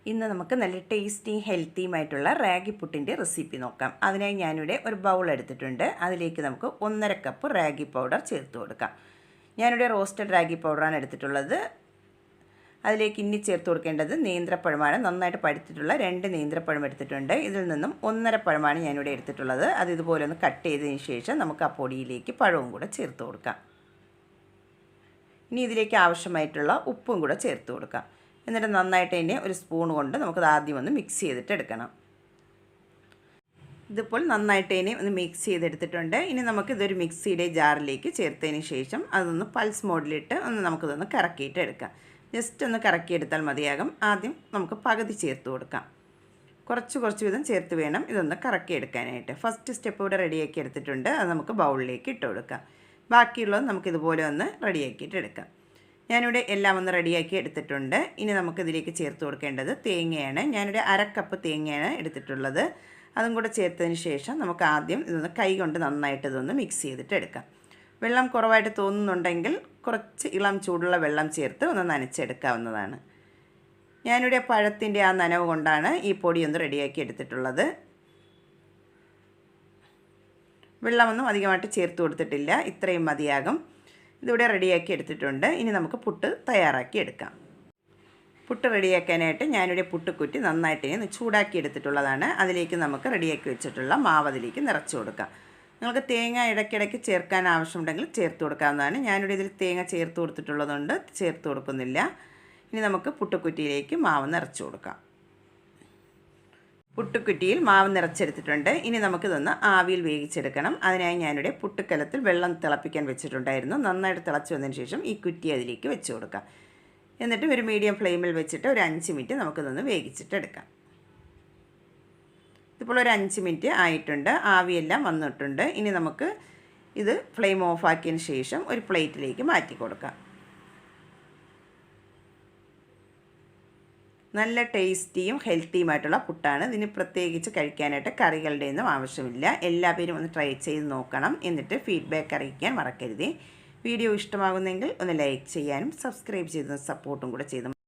ഇന്ന് നമുക്ക് നല്ല ടേസ്റ്റിയും ഹെൽത്തിയുമായിട്ടുള്ള റാഗി പുട്ടിൻ്റെ റെസിപ്പി നോക്കാം. അതിനായി ഞാനിവിടെ ഒരു ബൗൾ എടുത്തിട്ടുണ്ട്. അതിലേക്ക് നമുക്ക് 1.5 കപ്പ് റാഗി പൗഡർ ചേർത്ത് കൊടുക്കാം. ഞാനിവിടെ റോസ്റ്റഡ് റാഗി പൗഡറാണ് എടുത്തിട്ടുള്ളത്. അതിലേക്ക് ഇനി ചേർത്ത് കൊടുക്കേണ്ടത് നേന്ത്രപ്പഴമാണ്. നന്നായിട്ട് പഴുത്തിട്ടുള്ള 2 നേന്ത്രപ്പഴം എടുത്തിട്ടുണ്ട്. ഇതിൽ നിന്നും 1.5 പഴമാണ് ഞാനിവിടെ എടുത്തിട്ടുള്ളത്. അത് ഇതുപോലെ ഒന്ന് കട്ട് ചെയ്തതിന് ശേഷം നമുക്ക് ആ പൊടിയിലേക്ക് പഴവും കൂടെ ചേർത്ത് കൊടുക്കാം. ഇനി ഇതിലേക്ക് ആവശ്യമായിട്ടുള്ള ഉപ്പും കൂടെ ചേർത്ത് കൊടുക്കാം. എന്നിട്ട് നന്നായിട്ട് തന്നെ ഒരു സ്പൂൺ കൊണ്ട് നമുക്കത് ആദ്യം ഒന്ന് മിക്സ് ചെയ്തിട്ട് എടുക്കണം. ഇതിപ്പോൾ നന്നായിട്ട് തന്നെ ഒന്ന് മിക്സ് ചെയ്തെടുത്തിട്ടുണ്ട്. ഇനി നമുക്കിതൊരു മിക്സിയുടെ ജാറിലേക്ക് ചേർത്തതിന് ശേഷം അതൊന്ന് പൾസ് മോഡിലിട്ട് നമുക്കിതൊന്ന് കറക്കിയിട്ട് എടുക്കാം. ജസ്റ്റ് ഒന്ന് കറക്കിയെടുത്താൽ മതിയാകും. ആദ്യം നമുക്ക് പകുതി ചേർത്ത് കൊടുക്കാം. കുറച്ച് വീതം ചേർത്ത് വേണം ഇതൊന്ന് കറക്കിയെടുക്കാനായിട്ട്. ഫസ്റ്റ് സ്റ്റെപ്പ് ഇവിടെ റെഡിയാക്കി എടുത്തിട്ടുണ്ട്. അത് നമുക്ക് ബൗളിലേക്ക് ഇട്ട് കൊടുക്കാം. ബാക്കിയുള്ളത് നമുക്കിതുപോലെ ഒന്ന് റെഡിയാക്കിയിട്ട് എടുക്കാം. ഞാനിവിടെ എല്ലാം ഒന്ന് റെഡിയാക്കി എടുത്തിട്ടുണ്ട്. ഇനി നമുക്കിതിലേക്ക് ചേർത്ത് കൊടുക്കേണ്ടത് തേങ്ങയാണ്. ഞാനിവിടെ 1/2 കപ്പ് തേങ്ങയാണ് എടുത്തിട്ടുള്ളത്. അതും കൂടെ ചേർത്തതിന് ശേഷം നമുക്ക് ആദ്യം ഇതൊന്ന് കൈ കൊണ്ട് നന്നായിട്ട് ഇതൊന്ന് മിക്സ് ചെയ്തിട്ട് എടുക്കാം. വെള്ളം കുറവായിട്ട് തോന്നുന്നുണ്ടെങ്കിൽ കുറച്ച് ഇളം ചൂടുള്ള വെള്ളം ചേർത്ത് ഒന്ന് നനച്ചെടുക്കാവുന്നതാണ്. ഞാനിവിടെ പഴത്തിൻ്റെ ആ നനവ് കൊണ്ടാണ് ഈ പൊടി ഒന്ന് റെഡിയാക്കി എടുത്തിട്ടുള്ളത്. വെള്ളമൊന്നും അധികമായിട്ട് ചേർത്ത് കൊടുത്തിട്ടില്ല. ഇത്രയും മതിയാകും. ഇതിവിടെ റെഡിയാക്കി എടുത്തിട്ടുണ്ട്. ഇനി നമുക്ക് പുട്ട് തയ്യാറാക്കി എടുക്കാം. പുട്ട് റെഡിയാക്കാനായിട്ട് ഞാനിവിടെ പുട്ടുക്കുറ്റി നന്നായിട്ട് ഒന്ന് ചൂടാക്കി എടുത്തിട്ടുള്ളതാണ്. അതിലേക്ക് നമുക്ക് റെഡിയാക്കി വെച്ചിട്ടുള്ള മാവ് അതിലേക്ക് നിറച്ച് കൊടുക്കാം. നിങ്ങൾക്ക് തേങ്ങ ഇടയ്ക്കിടയ്ക്ക് ചേർക്കാൻ ആവശ്യമുണ്ടെങ്കിൽ ചേർത്ത് കൊടുക്കാവുന്നതാണ്. ഞാനിവിടെ ഇതിൽ തേങ്ങ ചേർത്ത് കൊടുത്തിട്ടുള്ളതുകൊണ്ട് ചേർത്ത് കൊടുക്കുന്നില്ല. ഇനി നമുക്ക് പുട്ടുക്കുറ്റിയിലേക്ക് മാവ് നിറച്ച് കൊടുക്കാം. പുട്ടുക്കുറ്റിയിൽ മാവ് നിറച്ചെടുത്തിട്ടുണ്ട്. ഇനി നമുക്കിതൊന്ന് ആവിയിൽ വേവിച്ചെടുക്കണം. അതിനായി ഞാനിവിടെ പുട്ടുക്കലത്തിൽ വെള്ളം തിളപ്പിക്കാൻ വെച്ചിട്ടുണ്ടായിരുന്നു. നന്നായിട്ട് തിളച്ച് വന്നതിന് ശേഷം ഈ കുറ്റി അതിലേക്ക് വെച്ച് കൊടുക്കാം. എന്നിട്ട് ഒരു മീഡിയം ഫ്ലെയിമിൽ വെച്ചിട്ട് ഒരു 5 മിനിറ്റ് നമുക്കിതൊന്ന് വേവിച്ചിട്ടെടുക്കാം. ഇതിപ്പോൾ ഒരു 5 മിനിറ്റ് ആയിട്ടുണ്ട്. ആവിയെല്ലാം വന്നിട്ടുണ്ട്. ഇനി നമുക്ക് ഇത് ഫ്ലെയിം ഓഫാക്കിയതിന് ശേഷം ഒരു പ്ലേറ്റിലേക്ക് മാറ്റി കൊടുക്കാം. നല്ല ടേസ്റ്റിയും ഹെൽത്തിയുമായിട്ടുള്ള പുട്ടാണ്. ഇതിന് പ്രത്യേകിച്ച് കഴിക്കാനായിട്ട് കറികളുടെ ഒന്നും ആവശ്യമില്ല. എല്ലാവരും ഒന്ന് ട്രൈ ചെയ്ത് നോക്കണം. എന്നിട്ട് ഫീഡ്ബാക്ക് അറിയിക്കാൻ മറക്കരുത്. വീഡിയോ ഇഷ്ടമാകുന്നെങ്കിൽ ഒന്ന് ലൈക്ക് ചെയ്യാനും സബ്സ്ക്രൈബ് ചെയ്ത് സപ്പോർട്ടും കൂടെ ചെയ്ത്